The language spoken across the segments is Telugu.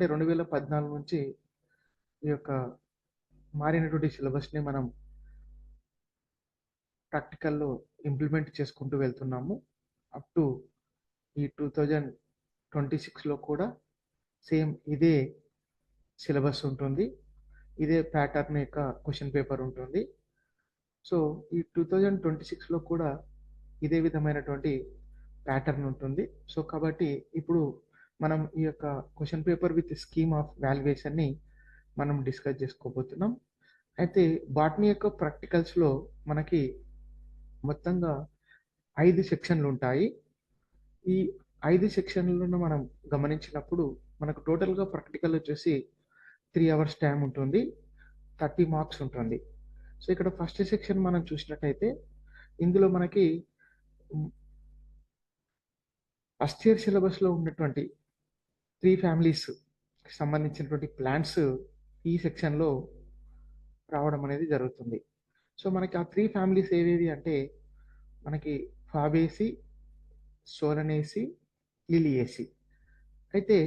అంటే 2014 నుంచి ఈ యొక్క మారినటువంటి సిలబస్‌ని మనం ప్రాక్టికల్‌లో ఇంప్లిమెంట్ చేసుకుంటూ వెళ్తున్నాము. అప్ టు ఈ 2026లో కూడా సేమ్ ఇదే సిలబస్ ఉంటుంది. ఇదే ప్యాటర్న్ యొక్క క్వెషన్ పేపర్ ఉంటుంది. సో, ఈ 2026లో కూడా ఇదే విధమైనటువంటి ప్యాటర్న్ ఉంటుంది. సో, కాబట్టి ఇప్పుడు మనం ఈ యొక్క question paper with scheme of వాల్యుయేషన్‌ని మనం డిస్కస్ చేసుకోబోతున్నాం. అయితే బాటనీ యొక్క ప్రాక్టికల్స్‌లో మనకి మొత్తంగా 5 సెక్షన్‌లుంటాయి. ఈ 5 సెక్షన్‌లను మనం గమనించినప్పుడు మనకు టోటల్‌గా ప్రాక్టికల్ వచ్చేసి 3 అవర్స్ టైమ్ ఉంటుంది. 30 మార్క్స్ ఉంటుంది. సో, ఇక్కడ ఫస్ట్ సెక్షన్ మనం చూసినట్టయితే ఇందులో మనకి హ్మ్, ఫస్ట్ ఇయర్ సిలబస్‌లో ఉన్నటువంటి 3 ఫ్యామిలీస్‌కి సంబంధించినటువంటి ప్లాంట్స్ ఈ సెక్షన్‌లో రావడం అనేది జరుగుతుంది. సో, మనకి ఆ 3 ఫ్యామిలీస్ ఏవేవి అంటే మనకి ఫాబేసి, సోలనేసి, లిలియేసి. అయితే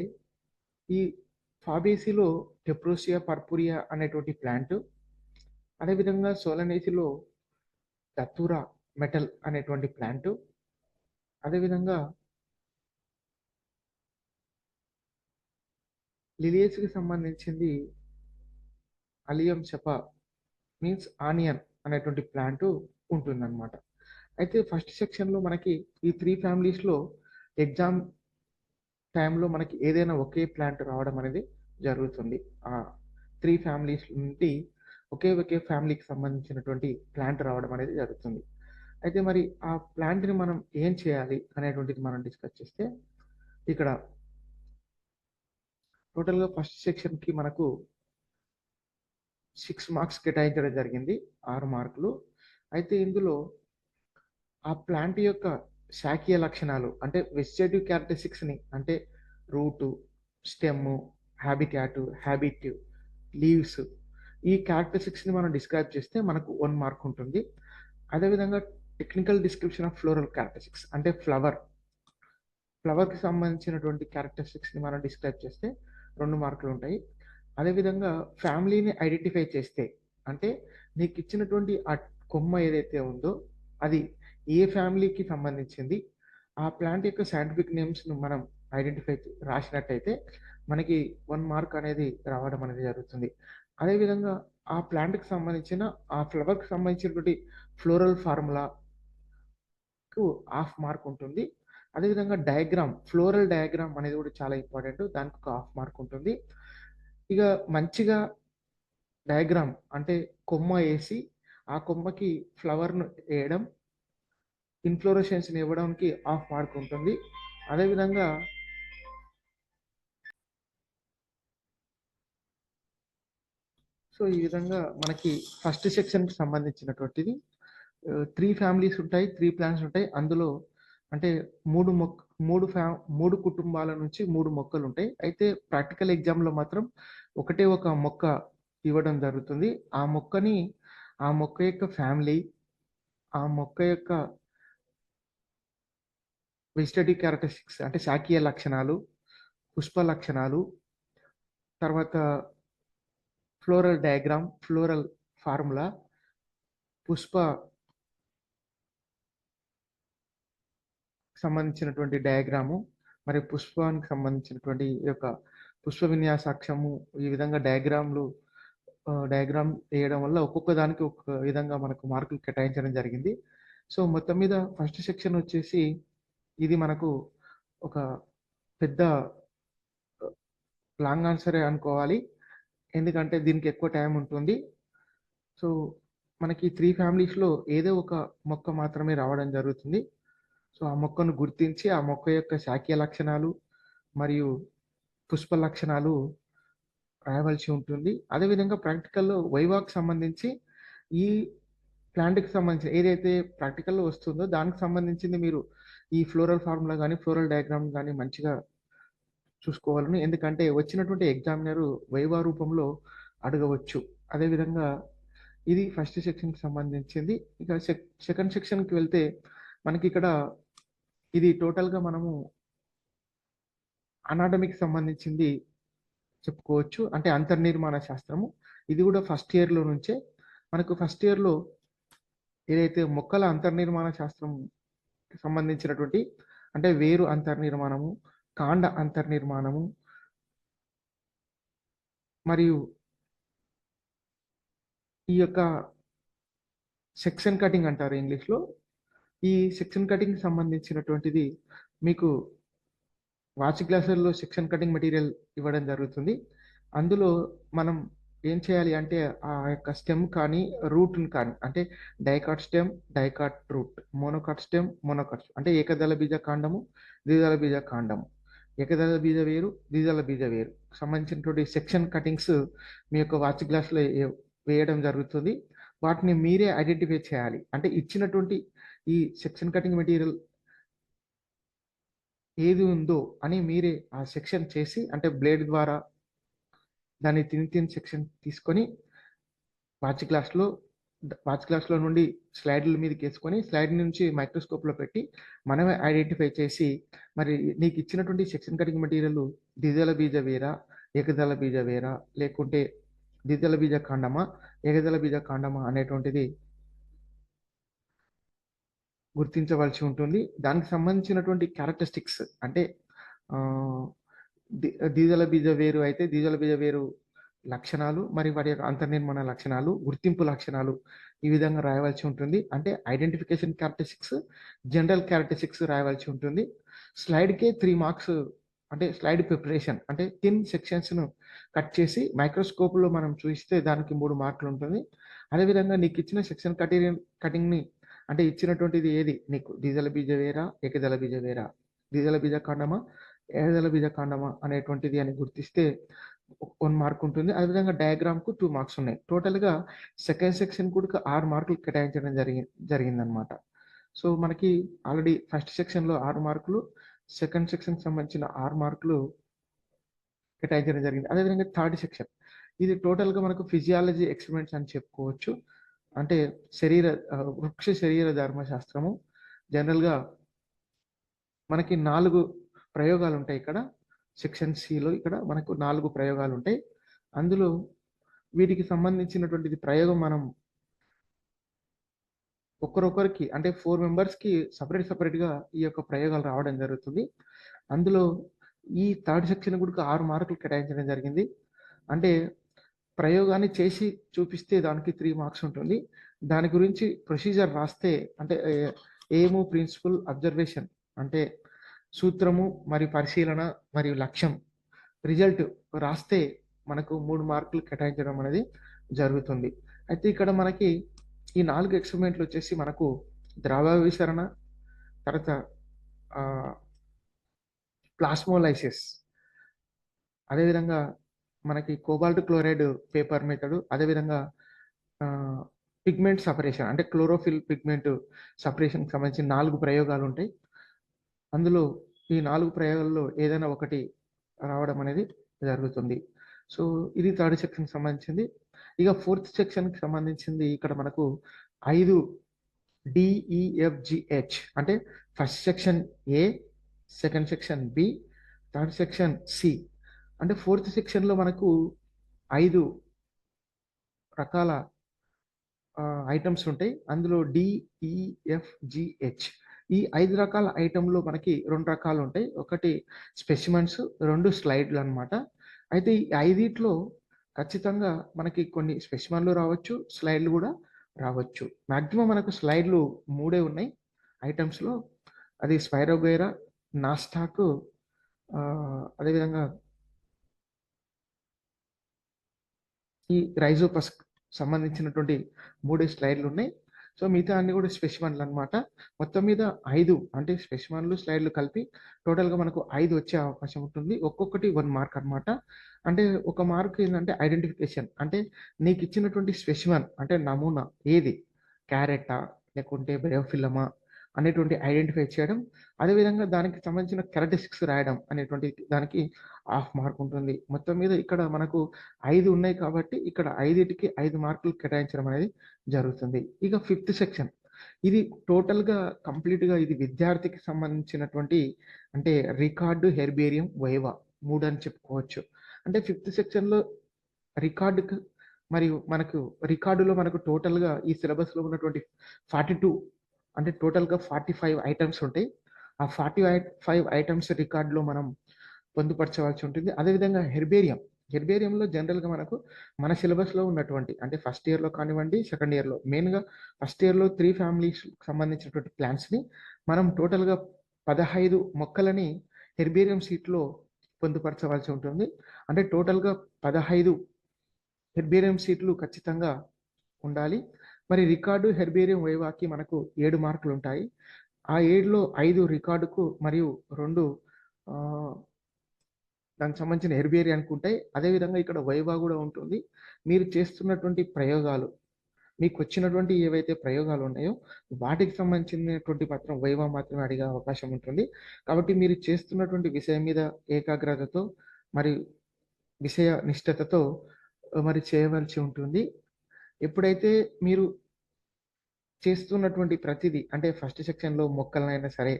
ఈ ఫాబేసిలో టెప్రోసియా పర్పురియా అనేటువంటి ప్లాంట్, అదేవిధంగా సోలనేసిలో దత్తూరా మెటల్ అనేటువంటి ప్లాంట్, అదేవిధంగా లిలియేసికి సంబంధించింది అలియం సెపా మీన్స్ ఆనియన్ అనేటువంటి ప్లాంట్ ఉంటుందన్నమాట. అయితే ఫస్ట్ సెక్షన్‌లో మనకి ఈ 3 ఫ్యామిలీస్‌లో ఎగ్జామ్ టైమ్‌లో మనకి ఏదైనా ఒకే ప్లాంట్ రావడం అనేది జరుగుతుంది. ఆ 3 ఫ్యామిలీస్ నుండి ఒకే ఫ్యామిలీకి సంబంధించినటువంటి ప్లాంట్ రావడం అనేది జరుగుతుంది. అయితే మరి ఆ ప్లాంట్‌ని మనం ఏం చేయాలి అనేటువంటిది మనం డిస్కస్ చేస్తే, ఇక్కడ టోటల్‌గా ఫస్ట్ సెక్షన్‌కి మనకు 6 మార్క్స్ కేటాయించడం జరిగింది. 6 మార్కులు. అయితే ఇందులో ఆ ప్లాంట్ యొక్క శాఖీయ లక్షణాలు అంటే వెజిటేటివ్ క్యారెక్టరిస్టిక్స్‌ని అంటే రూటు, స్టెమ్ము, హ్యాబిట్, లీవ్స్ ఈ క్యారెక్టరిస్టిక్స్‌ని మనం డిస్క్రైబ్ చేస్తే మనకు 1 మార్క్ ఉంటుంది. అదేవిధంగా technical description of floral characteristics అంటే ఫ్లవర్‌కి సంబంధించినటువంటి క్యారెక్టరిస్టిక్స్‌ని మనం డిస్క్రైబ్ చేస్తే 2 మార్కులు ఉంటాయి. అదేవిధంగా ఫ్యామిలీని ఐడెంటిఫై చేస్తే అంటే నీకిచ్చినటువంటి ఆ కొమ్మ ఏదైతే ఉందో అది ఏ ఫ్యామిలీకి సంబంధించింది, ఆ ప్లాంట్ యొక్క సైంటిఫిక్ నేమ్స్‌ను మనం ఐడెంటిఫై రాసినట్టయితే మనకి 1 మార్క్ అనేది రావడం అనేది జరుగుతుంది. అదేవిధంగా ఆ ప్లాంట్‌కి సంబంధించిన ఆ ఫ్లవర్‌కి సంబంధించినటువంటి ఫ్లోరల్ ఫార్ములాకు హాఫ్ మార్క్ ఉంటుంది. అదేవిధంగా ఫ్లోరల్ డయాగ్రామ్ అనేది కూడా చాలా ఇంపార్టెంట్. దానికి ఒక హాఫ్ మార్క్ ఉంటుంది. ఇక మంచిగా డయాగ్రామ్ అంటే కొమ్మ ఏసి, ఆ కొమ్మకి ఫ్లవర్‌ను ఏయడం, ఇన్‌ఫ్లోరెసెన్స్‌ని ఇవ్వడానికి హాఫ్ మార్క్ ఉంటుంది. అదేవిధంగా సో, ఈ విధంగా మనకి ఫస్ట్ సెక్షన్‌కి సంబంధించినటువంటిది 3 ఫ్యామిలీస్ ఉంటాయి. 3 ప్లాంట్స్ ఉంటాయి. అందులో అంటే 3 మొక్ 3 ఫ్యా 3 కుటుంబాల నుంచి 3 మొక్కలుంటాయి. అయితే ప్రాక్టికల్ ఎగ్జామ్‌లో మాత్రం ఒకటే ఒక మొక్క ఇవ్వడం జరుగుతుంది. ఆ మొక్క యొక్క ఫ్యామిలీ, ఆ మొక్క యొక్క వెజిటేటివ్ క్యారెక్టరిస్టిక్స్ అంటే శాఖీయ లక్షణాలు, పుష్ప లక్షణాలు, తర్వాత ఫ్లోరల్ ఫార్ములా, పుష్ప సంబంధించినటువంటి డయాగ్రాము, మరి పుష్పానికి సంబంధించినటువంటి ఈ యొక్క పుష్ప విన్యాసాక్షము, ఈ విధంగా డయాగ్రామ్ ఏయడం వల్ల ఒక్కొక్క దానికి ఒక్కొక్క విధంగా మనకు మార్కులు కేటాయించడం జరిగింది. సో, మొత్తం మీద ఫస్ట్ సెక్షన్ వచ్చేసి ఇది మనకు ఒక పెద్ద లాంగ్ ఆన్సరే అనుకోవాలి. ఎందుకంటే దీనికి ఎక్కువ టైం ఉంటుంది. సో, మనకి 3 ఫ్యామిలీస్‌లో ఏదో ఒక మొక్క మాత్రమే రావడం జరుగుతుంది. సో, ఆ మొక్కను గుర్తించి, ఆ మొక్క యొక్క శాఖీయ లక్షణాలు మరియు పుష్ప లక్షణాలు రాయవలసి ఉంటుంది. అదేవిధంగా ప్రాక్టికల్‌లో వైవాకి సంబంధించి ఈ ప్లాంట్‌కి సంబంధించి ఏదైతే ప్రాక్టికల్‌లో వస్తుందో దానికి సంబంధించింది మీరు ఈ ఫ్లోరల్ ఫార్ములా గాని, ఫ్లోరల్ డయాగ్రామ్ గాని మంచిగా చూసుకోవాలని. ఎందుకంటే వచ్చినటువంటి ఎగ్జామినరు వైవా రూపంలో అడగవచ్చు. అదేవిధంగా ఇది ఫస్ట్ సెక్షన్‌కి సంబంధించింది. ఇక సెకండ్ సెక్షన్‌కి వెళ్తే మనకిక్కడ ఇది టోటల్‌గా మనము అనాటమీకి సంబంధించింది చెప్పుకోవచ్చు. అంటే అంతర్నిర్మాణ శాస్త్రము. ఇది కూడా ఫస్ట్ ఇయర్‌లో నుంచే మనకు ఫస్ట్ ఇయర్‌లో ఏదైతే మొక్కల అంతర్నిర్మాణ శాస్త్రం సంబంధించినటువంటి అంటే వేరు అంతర్నిర్మాణము, కాండ అంతర్నిర్మాణము మరియు ఈ యొక్క సెక్షన్ కటింగ్ అంటారు ఇంగ్లీష్‌లో. ఈ సెక్షన్ కటింగ్‌కి సంబంధించినటువంటిది మీకు వాచ్ గ్లాసుల్లో సెక్షన్ కటింగ్ మెటీరియల్ ఇవ్వడం జరుగుతుంది. అందులో మనం ఏం చేయాలి అంటే ఆ యొక్క స్టెమ్ కానీ, రూట్‌ని కానీ అంటే dicot stem, dicot root, monocot stem, monocot అంటే ఏకదళ బీజ కాండము, ద్విదళ బీజ కాండము. ఏకదళ బీజ వేరు, ద్విదళ బీజ వేరు సంబంధించినటువంటి సెక్షన్ కటింగ్స్ మీ యొక్క వాచ్ గ్లాస్‌లో వేయడం జరుగుతుంది. వాటిని మీరే ఐడెంటిఫై చేయాలి. అంటే ఇచ్చినటువంటి ఈ సెక్షన్ కటింగ్ మెటీరియల్ ఏది ఉందో అని మీరే ఆ సెక్షన్ చేసి అంటే బ్లేడ్ ద్వారా దాన్ని తిన్ సెక్షన్ తీసుకొని వాచ్ గ్లాస్‌లో వాచ్ గ్లాస్‌లో నుండి స్లైడ్‌ల మీదకేసుకొని స్లైడ్ నుంచి మైక్రోస్కోప్‌లో పెట్టి మనమే ఐడెంటిఫై చేసి మరి నీకు ఇచ్చినటువంటి సెక్షన్ కటింగ్ మెటీరియల్ ద్విదళ బీజ వేరా? ఏకదళ బీజ వేరా? లేకుంటే ద్విదళ బీజ కాండమా? ఏకదళ బీజ కాండమా అనేటువంటిది గుర్తించవలసి ఉంటుంది. దానికి సంబంధించినటువంటి క్యారెక్టరిస్టిక్స్ అంటే ఆహ్, ద్విదళ బీజ వేరు అయితే ద్విదళ బీజ వేరు లక్షణాలు, మరి వాటి యొక్క అంతర్నిర్మాణ లక్షణాలు, గుర్తింపు లక్షణాలు ఈ విధంగా రాయవలసి ఉంటుంది. అంటే ఐడెంటిఫికేషన్ క్యారెక్టరిస్టిక్స్, జనరల్ క్యారెక్టరిస్టిక్స్ రాయవలసి ఉంటుంది. స్లైడ్‌కే 3 మార్క్స్ అంటే స్లైడ్ ప్రిపరేషన్ అంటే థిన్ సెక్షన్స్‌ను కట్ చేసి మైక్రోస్కోప్‌లో మనం చూయిస్తే దానికి 3 మార్కులు ఉంటుంది. అదేవిధంగా నీకిచ్చిన సెక్షన్ కటింగ్‌ని అంటే ఇచ్చినటువంటిది ఏది నీకు ద్విదళ బీజ వేరా? ఏకదళ బీజ వేరా? ద్విదళ బీజ కాండమా? ఏకదళ బీజ కాండమా? అనేటువంటిది అని గుర్తిస్తే 1 మార్క్ ఉంటుంది. అదేవిధంగా డయాగ్రామ్‌కు 2 మార్క్స్ ఉన్నాయి. టోటల్‌గా సెకండ్ సెక్షన్ కూడా 6 మార్కులు కేటాయించడం జరిగిందనమాట. సో, మనకి ఆల్రెడీ ఫస్ట్ సెక్షన్‌లో 6 మార్కులు, సెకండ్ సెక్షన్‌కి సంబంధించిన 6 మార్కులు కేటాయించడం జరిగింది. అదేవిధంగా థర్డ్ సెక్షన్ ఇది టోటల్‌గా మనకు ఫిజియాలజీ ఎక్స్‌పెరిమెంట్స్ అని చెప్పుకోవచ్చు. అంటే వృక్ష శరీర ధర్మశాస్త్రము. జనరల్‌గా మనకి 4 ప్రయోగాలుంటాయి ఇక్కడ. సెక్షన్ సిలో ఇక్కడ మనకు 4 ప్రయోగాలుంటాయి. అందులో వీటికి సంబంధించినటువంటిది ప్రయోగం మనం ఒక్కరొకరికి అంటే 4 మెంబర్స్‌కి సెపరేట్‌గా ఈ యొక్క ప్రయోగాలు రావడం జరుగుతుంది. అందులో ఈ థర్డ్ సెక్షన్ కూడా 6 మార్కులు కేటాయించడం జరిగింది. అంటే ప్రయోగాన్ని చేసి చూపిస్తే దానికి 3 మార్క్స్ ఉంటుంది. దాని గురించి ప్రొసీజర్ రాస్తే అంటే ఎయిము, ప్రిన్సిపల్, అబ్జర్వేషన్ అంటే సూత్రము మరియు పరిశీలన మరియు లక్ష్యం రిజల్ట్ రాస్తే మనకు 3 మార్కులు కేటాయించడం అనేది జరుగుతుంది. అయితే ఇక్కడ మనకి ఈ 4 ఎక్స్‌పెరిమెంట్‌లు వచ్చేసి మనకు ద్రవ విసరణ, తర్వాత ఆహ్, ప్లాస్మోలైసిస్, అదేవిధంగా మనకి కోబాల్ట్ క్లోరైడ్ పేపర్ మెథడ్, అదేవిధంగా ఆహ్, పిగ్మెంట్ సెపరేషన్ అంటే క్లోరోఫిల్ పిగ్మెంట్ సెపరేషన్‌కి సంబంధించిన 4 ప్రయోగాలుంటాయి. అందులో ఈ 4 ప్రయోగాల్లో ఏదైనా ఒకటి రావడం అనేది జరుగుతుంది. సో, ఇది థర్డ్ సెక్షన్‌కి సంబంధించింది. ఇక ఫోర్త్ సెక్షన్‌కి సంబంధించింది ఇక్కడ మనకు 5 డీఈఎఫ్‌జీహెచ్ అంటే first section A, second section B, third section C. అంటే ఫోర్త్ సెక్షన్‌లో మనకు 5 రకాల ఐటెమ్స్ ఉంటాయి. అందులో డీఈఎఫ్‌జీహెచ్ ఈ 5 రకాల ఐటెమ్‌లో మనకి 2 రకాలుంటాయి. ఒకటి స్పెసిమెన్స్, 2 స్లైడ్‌లనమాట. అయితే ఈ ఐదిట్లో ఖచ్చితంగా మనకి కొన్ని స్పెసిమెన్‌లు రావచ్చు, స్లైడ్‌లు గూడా రావచ్చు. మాక్సిమం మనకు స్లైడ్‌లు 3 ఉన్నాయి ఐటెమ్స్‌లో. అది స్పైరోగైరా, నాస్టాకు అదేవిధంగా ఈ రైజోపస్ సంబంధించినటువంటి 3 స్లైడ్‌లున్నాయి. సో, మిగతా అన్నీ కూడా స్పెసిమెన్‌లనమాట. మొత్తం మీద 5 అంటే స్పెసిమెన్‌లు, స్లైడ్‌లు కలిపి టోటల్‌గా మనకు 5 వచ్చే అవకాశం ఉంటుంది. ఒక్కొక్కటి 1 మార్క్ అనమాట. అంటే ఒక మార్క్ ఏందంటే ఐడెంటిఫికేషన్. అంటే నీకిచ్చినటువంటి స్పెసిమెన్ అంటే నమూనా ఏది? క్యారెట్టా? లేకుంటే బ్రయోఫిల్లమా? అనేటువంటి ఐడెంటిఫై చేయడం. అదేవిధంగా దానికి సంబంధించిన క్యారెక్టరిస్టిక్స్ రాయడం అనేటువంటి దానికి హాఫ్ మార్క్ ఉంటుంది. మొత్తం మీద ఇక్కడ మనకు 5 ఉన్నాయి కాబట్టి ఇక్కడ 5టికి 5 మార్కులు కేటాయించడం అనేది జరుగుతుంది. ఇక ఫిఫ్త్ సెక్షన్ ఇది టోటల్‌గా కంప్లీట్‌గా ఇది విద్యార్థికి సంబంధించినటువంటి అంటే రికార్డు, హెర్బేరియం, వైవా 3 అని చెప్పుకోవచ్చు. అంటే ఫిఫ్త్ సెక్షన్లో రికార్డుకు మరియు మనకు రికార్డులో మనకు టోటల్గా ఈ సిలబస్లో ఉన్నటువంటి 42 అంటే టోటల్గా 45 ఐటమ్స్ ఉంటాయి. ఆ 45 ఐటమ్స్ రికార్డులో మనం పొందుపరచవలసి ఉంటుంది. అదేవిధంగా హెర్బేరియంలో జనరల్గా మనకు మన సిలబస్లో ఉన్నటువంటి అంటే ఫస్ట్ ఇయర్లో కానివ్వండి, సెకండ్ ఇయర్లో మెయిన్గా ఫస్ట్ ఇయర్లో 3 ఫ్యామిలీస్ సంబంధించినటువంటి ప్లాంట్స్ని మనం టోటల్గా 15 మొక్కలని హెర్బేరియం షీట్లో పొందుపరచవలసి ఉంటుంది. అంటే టోటల్గా 15 హెర్బేరియం షీట్లు ఖచ్చితంగా ఉండాలి. మరి రికార్డు హెర్బేరియం వైవాకి మనకు 7 మార్కులు ఉంటాయి. ఆ 7లో 5 రికార్డుకు మరియు 2 దానికి సంబంధించిన హెర్బేరియానికి ఉంటాయి. అదేవిధంగా ఇక్కడ వైవా కూడా ఉంటుంది. మీరు చేస్తున్నటువంటి ప్రయోగాలు మీకు వచ్చినటువంటి ఏవైతే ప్రయోగాలు ఉన్నాయో వాటికి సంబంధించినటువంటి మాత్రం వైవా మాత్రమే అడిగే అవకాశం ఉంటుంది. కాబట్టి మీరు చేస్తున్నటువంటి విషయం మీద ఏకాగ్రతతో మరి విషయ నిష్ఠతతో మరి చేయవలసి ఉంటుంది. ఎప్పుడైతే మీరు చేస్తున్నటువంటి ప్రతిదీ అంటే ఫస్ట్ సెక్షన్లో మొక్కలనైనా సరే,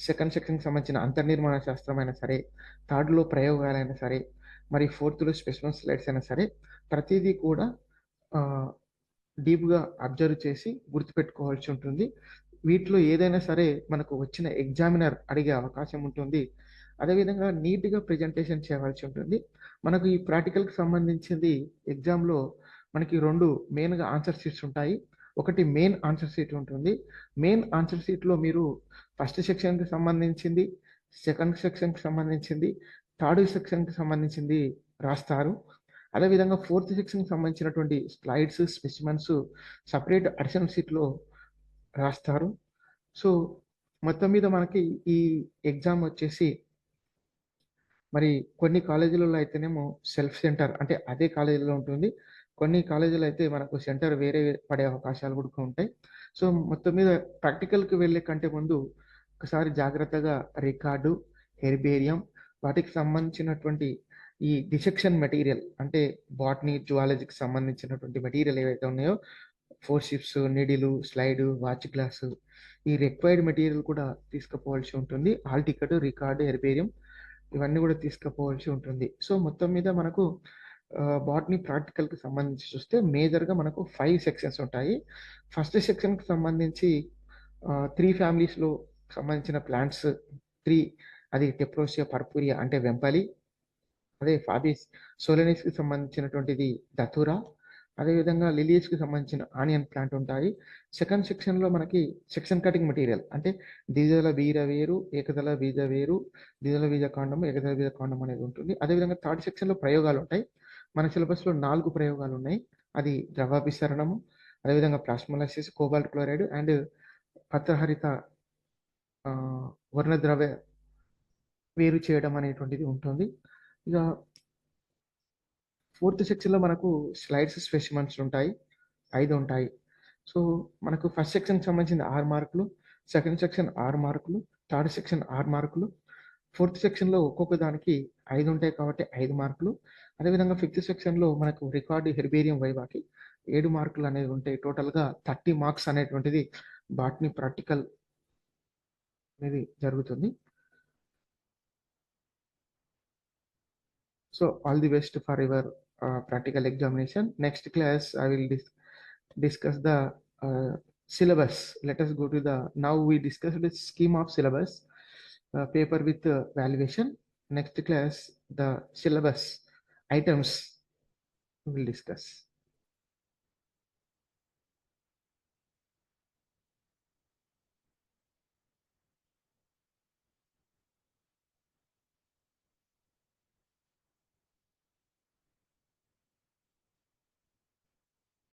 సెకండ్ సెక్షన్కి సంబంధించిన అంతర్నిర్మాణ శాస్త్రం అయినా సరే, థర్డ్లో ప్రయోగాలైనా సరే, మరి ఫోర్త్లో స్పెసిమన్ స్లైడ్స్ అయినా సరే, ప్రతిదీ కూడా డీప్గా అబ్జర్వ్ చేసి గుర్తుపెట్టుకోవాల్సి ఉంటుంది. వీటిలో ఏదైనా సరే మనకు వచ్చిన ఎగ్జామినర్ అడిగే అవకాశం ఉంటుంది. అదేవిధంగా నీట్గా ప్రజెంటేషన్ చేయవలసి ఉంటుంది. మనకు ఈ ప్రాక్టికల్కి సంబంధించింది ఎగ్జామ్లో మనకి 2 మెయిన్గా ఆన్సర్ షీట్స్ ఉంటాయి. ఒకటి మెయిన్ ఆన్సర్ షీట్ ఉంటుంది. మెయిన్ ఆన్సర్ షీట్లో మీరు ఫస్ట్ సెక్షన్కి సంబంధించింది, సెకండ్ సెక్షన్కి సంబంధించింది, థర్డ్ సెక్షన్కి సంబంధించింది రాస్తారు. అదేవిధంగా ఫోర్త్ సెక్షన్కి సంబంధించినటువంటి స్లైడ్స్, స్పెసిమన్స్ సపరేట్ అడిషనల్ షీట్లో రాస్తారు. సో మొత్తం మీద మనకి ఈ ఎగ్జామ్ వచ్చేసి మరి కొన్ని కాలేజీలలో అయితేనేమో సెల్ఫ్ సెంటర్ అంటే అదే కాలేజీలో ఉంటుంది. కొన్ని కాలేజీలో అయితే మనకు సెంటర్ వేరే పడే అవకాశాలు కూడా ఉంటాయి. సో మొత్తం మీద ప్రాక్టికల్కి వెళ్ళే కంటే ముందు ఒకసారి జాగ్రత్తగా రికార్డు, హెర్బేరియం వాటికి సంబంధించినటువంటి ఈ డిసెక్షన్ మెటీరియల్ అంటే బాటనీ, జువాలజీకి సంబంధించినటువంటి మెటీరియల్ ఏవైతే ఉన్నాయో ఫోర్షిప్స్, నీడిలు, స్లైడు, వాచ్ గ్లాసు ఈ రిక్వైర్డ్ మెటీరియల్ కూడా తీసుకుపోవాల్సి ఉంటుంది. హాల్ టికెట్, రికార్డు, హెర్బేరియం ఇవన్నీ కూడా తీసుకుపోవాల్సి ఉంటుంది. సో మొత్తం మీద మనకు బాటనీ ప్రాక్టికల్కి సంబంధించి చూస్తే మేజర్గా మనకు 5 సెక్షన్స్ ఉంటాయి. ఫస్ట్ సెక్షన్కి సంబంధించి 3 ఫ్యామిలీస్లో సంబంధించిన ప్లాంట్స్ 3 అది టెప్రోసియా పర్పురియా అంటే వెంపలి, అదే ఫాబిస్ సోలెనిస్కి సంబంధించినటువంటిది దతురా, అదేవిధంగా లిలియస్కి సంబంధించిన ఆనియన్ ప్లాంట్ ఉంటాయి. సెకండ్ సెక్షన్లో మనకి సెక్షన్ కటింగ్ మెటీరియల్ అంటే ద్విదళ బీజ వేరు, ఏకదళ బీజ వేరు, ద్విదళ బీజ కాండం, ఏకదళ బీజ కాండం అనేది ఉంటుంది. అదేవిధంగా థర్డ్ సెక్షన్లో ప్రయోగాలు ఉంటాయి. మన సిలబస్లో 4 ప్రయోగాలు ఉన్నాయి. అది ద్రవాభిసరణము, అదేవిధంగా ప్లాస్మోలైసిస్, కోబాల్ట్ క్లోరైడ్ అండ్ పత్రహరిత వర్ణద్రవ్య వేరు చేయడం అనేటువంటిది ఉంటుంది. ఇక ఫోర్త్ సెక్షన్లో మనకు స్లైడ్స్, స్పెసిమన్స్ ఉంటాయి, 5 ఉంటాయి. సో మనకు ఫస్ట్ సెక్షన్కి సంబంధించిన 6 మార్కులు, సెకండ్ సెక్షన్ 6 మార్కులు, థర్డ్ సెక్షన్ 6 మార్కులు, ఫోర్త్ సెక్షన్లో ఒక్కొక్క దానికి 5 ఉంటాయి కాబట్టి 5 మార్కులు. అదేవిధంగా ఫిఫ్త్ సెక్షన్లో మనకు రికార్డు, హెర్బేరియం, వైవాకి 7 మార్కులు అనేవి ఉంటాయి. టోటల్గా 30 మార్క్స్ అనేటువంటిది బాటనీ ప్రాక్టికల్ అనేది జరుగుతుంది. So all the best for your practical examination. Next class I will discuss the syllabus. Let us go to the, now we discussed the scheme of syllabus, paper with valuation. Next class the syllabus items we will discuss.